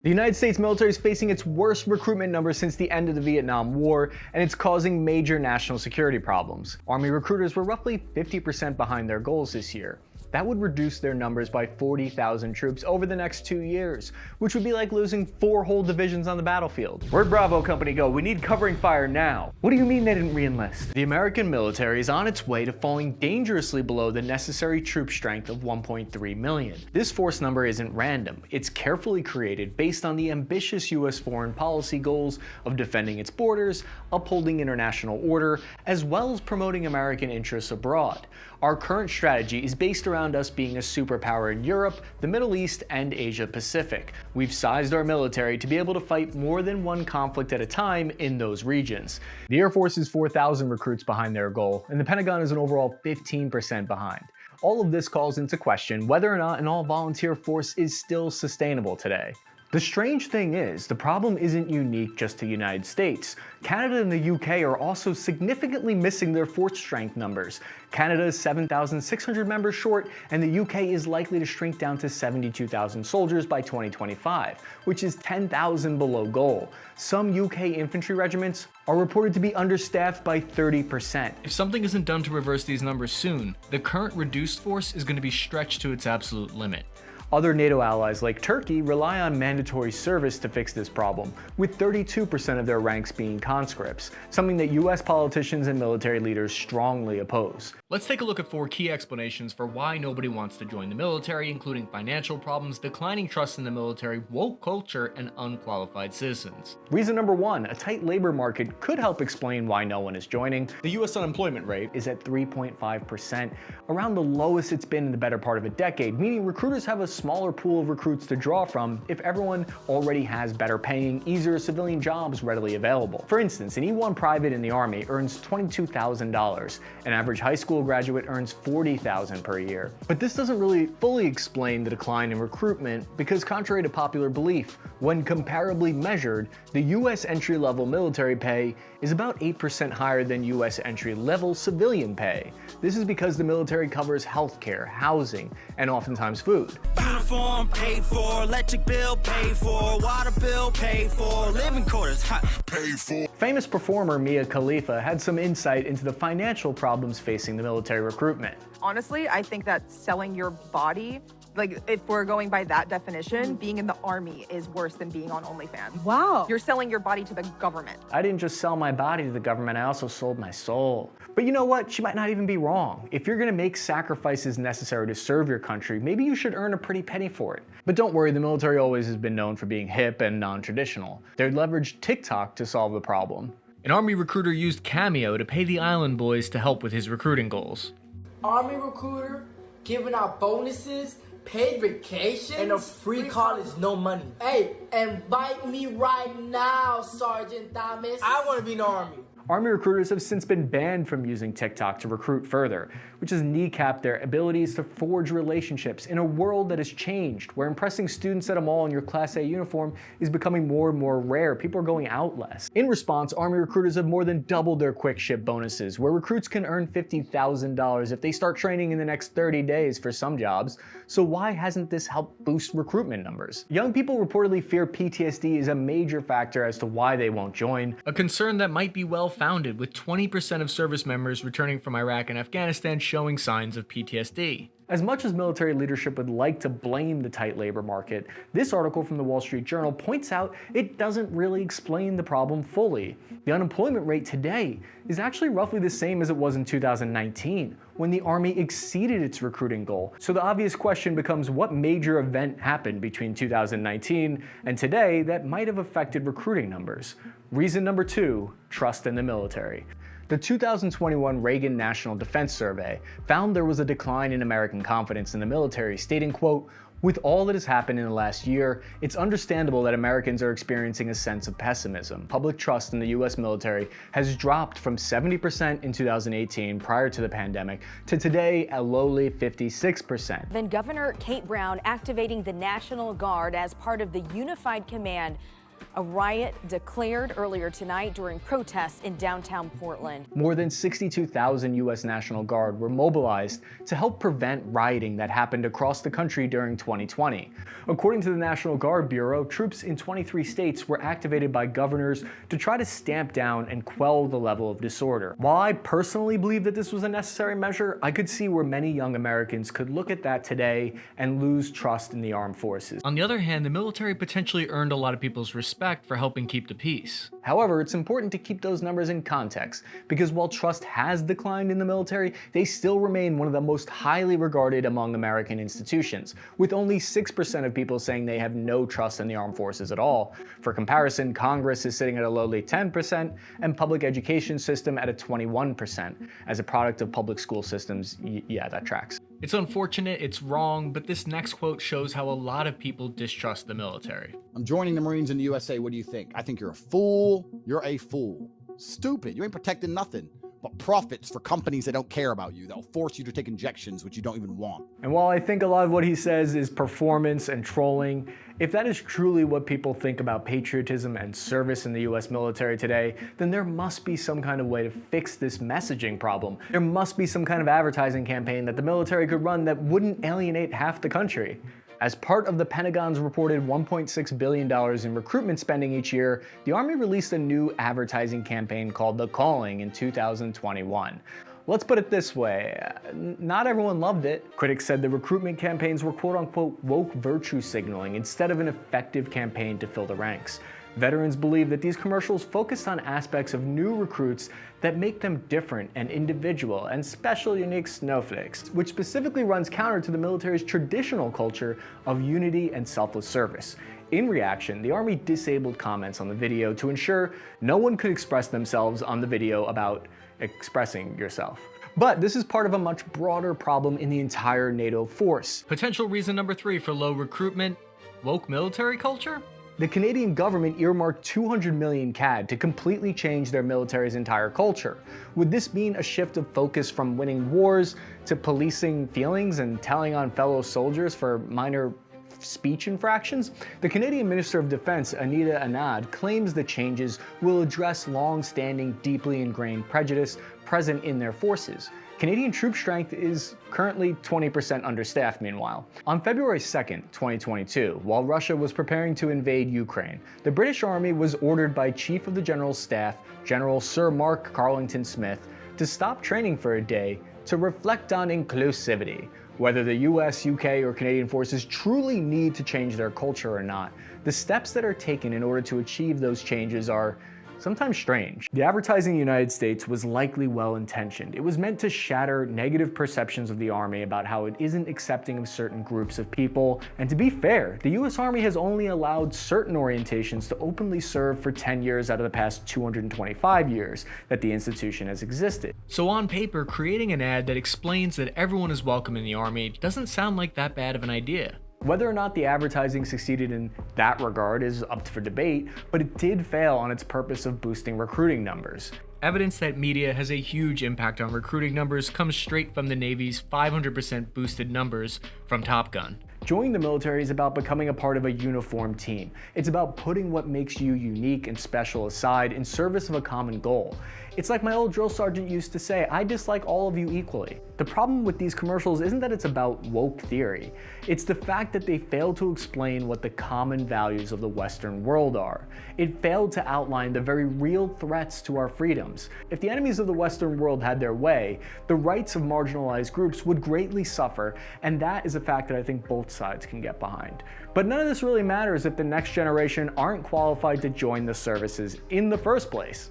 The United States military is facing its worst recruitment numbers since the end of the Vietnam War, and it's causing major national security problems. Army recruiters were roughly 50% behind their goals this year. That would reduce their numbers by 40,000 troops over the next 2 years, which would be like losing 4 whole divisions on the battlefield. Where'd Bravo Company go? We need covering fire now. What do you mean they didn't re-enlist? The American military is on its way to falling dangerously below the necessary troop strength of 1.3 million. This force number isn't random. It's carefully created based on the ambitious US foreign policy goals of defending its borders, upholding international order, as well as promoting American interests abroad. Our current strategy is based around us being a superpower in Europe, the Middle East, and Asia Pacific. We've sized our military to be able to fight more than one conflict at a time in those regions. The Air Force is 4,000 recruits behind their goal, and the Pentagon is an overall 15% behind. All of this calls into question whether or not an all-volunteer force is still sustainable today. The strange thing is, the problem isn't unique just to the United States. Canada and the UK are also significantly missing their force strength numbers. Canada is 7,600 members short, and the UK is likely to shrink down to 72,000 soldiers by 2025, which is 10,000 below goal. Some UK infantry regiments are reported to be understaffed by 30%. If something isn't done to reverse these numbers soon, the current reduced force is going to be stretched to its absolute limit. Other NATO allies like Turkey rely on mandatory service to fix this problem, with 32% of their ranks being conscripts, something that US politicians and military leaders strongly oppose. Let's take a look at 4 key explanations for why nobody wants to join the military, including financial problems, declining trust in the military, woke culture, and unqualified citizens. Reason number 1, a tight labor market could help explain why no one is joining. The US unemployment rate is at 3.5%, around the lowest it's been in the better part of a decade, meaning recruiters have a smaller pool of recruits to draw from if everyone already has better paying, easier civilian jobs readily available. For instance, an E1 private in the Army earns $22,000. An average high school graduate earns $40,000 per year. But this doesn't really fully explain the decline in recruitment because, contrary to popular belief, when comparably measured, the US entry-level military pay is about 8% higher than US entry-level civilian pay. This is because the military covers healthcare, housing, and oftentimes food. Uniform paid for, electric bill paid for, water bill paid for, living quarters paid for. Famous performer Mia Khalifa had some insight into the financial problems facing the military recruitment. Honestly, I think that selling your body, like if we're going by that definition, being in the Army is worse than being on OnlyFans. Wow. You're selling your body to the government. I didn't just sell my body to the government, I also sold my soul. But you know what? She might not even be wrong. If you're gonna make sacrifices necessary to serve your country, maybe you should earn a pretty penny for it. But don't worry, the military always has been known for being hip and non-traditional. They leveraged TikTok to solve the problem. An Army recruiter used Cameo to pay the Island Boys to help with his recruiting goals. Army recruiter giving out bonuses, paid vacations, and a free college, no money. Hey, invite me right now, Sergeant Thomas. I want to be in the Army. Army recruiters have since been banned from using TikTok to recruit further, which has kneecapped their abilities to forge relationships in a world that has changed, where impressing students at a mall in your Class A uniform is becoming more and more rare. People are going out less. In response, Army recruiters have more than doubled their quick ship bonuses, where recruits can earn $50,000 if they start training in the next 30 days for some jobs. So why hasn't this helped boost recruitment numbers? Young people reportedly fear PTSD is a major factor as to why they won't join. A concern that might be well-founded, with 20% of service members returning from Iraq and Afghanistan showing signs of PTSD. As much as military leadership would like to blame the tight labor market, this article from the Wall Street Journal points out it doesn't really explain the problem fully. The unemployment rate today is actually roughly the same as it was in 2019, when the Army exceeded its recruiting goal. So the obvious question becomes, what major event happened between 2019 and today that might have affected recruiting numbers? Reason number 2, trust in the military. The 2021 Reagan National Defense Survey found there was a decline in American confidence in the military, stating, quote, "With all that has happened in the last year, it's understandable that Americans are experiencing a sense of pessimism. Public trust in the US military has dropped from 70% in 2018 prior to the pandemic to today a lowly 56%. Then Governor Kate Brown activating the National Guard as part of the Unified Command A riot declared earlier tonight during protests in downtown Portland. More than 62,000 U.S. National Guard were mobilized to help prevent rioting that happened across the country during 2020. According to the National Guard Bureau, troops in 23 states were activated by governors to try to stamp down and quell the level of disorder. While I personally believe that this was a necessary measure, I could see where many young Americans could look at that today and lose trust in the armed forces. On the other hand, the military potentially earned a lot of people's respect for helping keep the peace. However, it's important to keep those numbers in context, because while trust has declined in the military, they still remain one of the most highly regarded among American institutions, with only 6% of people saying they have no trust in the armed forces at all. For comparison, Congress is sitting at a lowly 10%, and public education system at a 21%. As a product of public school systems, yeah, that tracks. It's unfortunate, it's wrong, but this next quote shows how a lot of people distrust the military. I'm joining the Marines in the USA. What do you think? I think you're a fool. You're a fool. Stupid. You ain't protecting nothing but profits for companies that don't care about you. They'll force you to take injections which you don't even want. And while I think a lot of what he says is performance and trolling, if that is truly what people think about patriotism and service in the US military today, then there must be some kind of way to fix this messaging problem. There must be some kind of advertising campaign that the military could run that wouldn't alienate half the country. As part of the Pentagon's reported $1.6 billion in recruitment spending each year, the Army released a new advertising campaign called The Calling in 2021. Let's put it this way, not everyone loved it. Critics said the recruitment campaigns were quote-unquote woke virtue signaling instead of an effective campaign to fill the ranks. Veterans believe that these commercials focused on aspects of new recruits that make them different and individual and special unique snowflakes, which specifically runs counter to the military's traditional culture of unity and selfless service. In reaction, the Army disabled comments on the video to ensure no one could express themselves on the video about expressing yourself. But this is part of a much broader problem in the entire NATO force. Potential reason number 3 for low recruitment: woke military culture? The Canadian government earmarked 200 million CAD to completely change their military's entire culture. Would this mean a shift of focus from winning wars to policing feelings and telling on fellow soldiers for minor speech infractions? The Canadian Minister of Defense, Anita Anand, claims the changes will address long-standing, deeply ingrained prejudice present in their forces. Canadian troop strength is currently 20% understaffed, meanwhile. On February 2nd, 2022, while Russia was preparing to invade Ukraine, the British Army was ordered by Chief of the General Staff, General Sir Mark Carlington-Smith, to stop training for a day to reflect on inclusivity. Whether the US, UK, or Canadian forces truly need to change their culture or not, the steps that are taken in order to achieve those changes are sometimes strange. The advertising in the United States was likely well-intentioned. It was meant to shatter negative perceptions of the Army about how it isn't accepting of certain groups of people. And to be fair, the US Army has only allowed certain orientations to openly serve for 10 years out of the past 225 years that the institution has existed. So on paper, creating an ad that explains that everyone is welcome in the Army doesn't sound like that bad of an idea. Whether or not the advertising succeeded in that regard is up for debate, but it did fail on its purpose of boosting recruiting numbers. Evidence that media has a huge impact on recruiting numbers comes straight from the Navy's 500% boosted numbers from Top Gun. Joining the military is about becoming a part of a uniform team. It's about putting what makes you unique and special aside in service of a common goal. It's like my old drill sergeant used to say, I dislike all of you equally. The problem with these commercials isn't that it's about woke theory. It's the fact that they fail to explain what the common values of the Western world are. It failed to outline the very real threats to our freedoms. If the enemies of the Western world had their way, the rights of marginalized groups would greatly suffer, and that is a fact that I think both sides can get behind. But none of this really matters if the next generation aren't qualified to join the services in the first place.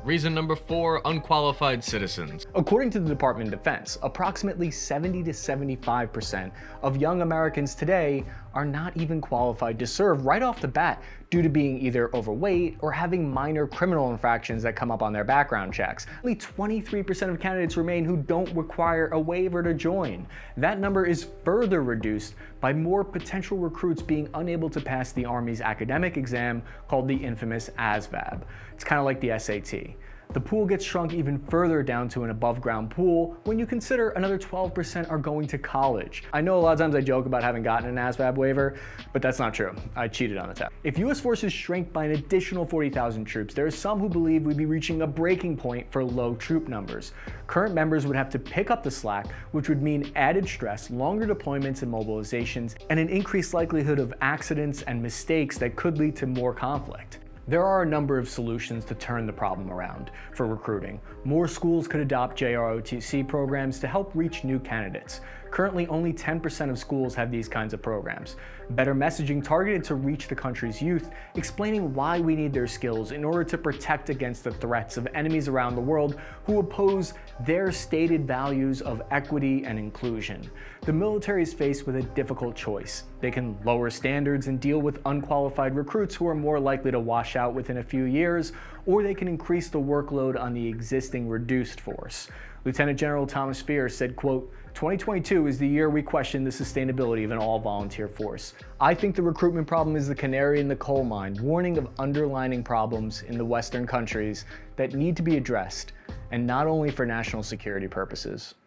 Reason number 4, unqualified citizens. According to the Department of Defense, approximately 70 to 75% of young Americans today are not even qualified to serve right off the bat due to being either overweight or having minor criminal infractions that come up on their background checks. Only 23% of candidates remain who don't require a waiver to join. That number is further reduced by more potential recruits being unable to pass the Army's academic exam called the infamous ASVAB. It's kind of like the SAT. The pool gets shrunk even further down to an above ground pool when you consider another 12% are going to college. I know a lot of times I joke about having gotten an ASVAB waiver, but that's not true. I cheated on the test. If US forces shrink by an additional 40,000 troops, there are some who believe we'd be reaching a breaking point for low troop numbers. Current members would have to pick up the slack, which would mean added stress, longer deployments and mobilizations, and an increased likelihood of accidents and mistakes that could lead to more conflict. There are a number of solutions to turn the problem around for recruiting. More schools could adopt JROTC programs to help reach new candidates. Currently, only 10% of schools have these kinds of programs. Better messaging targeted to reach the country's youth, explaining why we need their skills in order to protect against the threats of enemies around the world who oppose their stated values of equity and inclusion. The military is faced with a difficult choice. They can lower standards and deal with unqualified recruits who are more likely to wash out within a few years, or they can increase the workload on the existing reduced force. Lieutenant General Thomas Spears said, quote, "2022 is the year we question the sustainability of an all-volunteer force. I think the recruitment problem is the canary in the coal mine, warning of underlying problems in the Western countries that need to be addressed, and not only for national security purposes."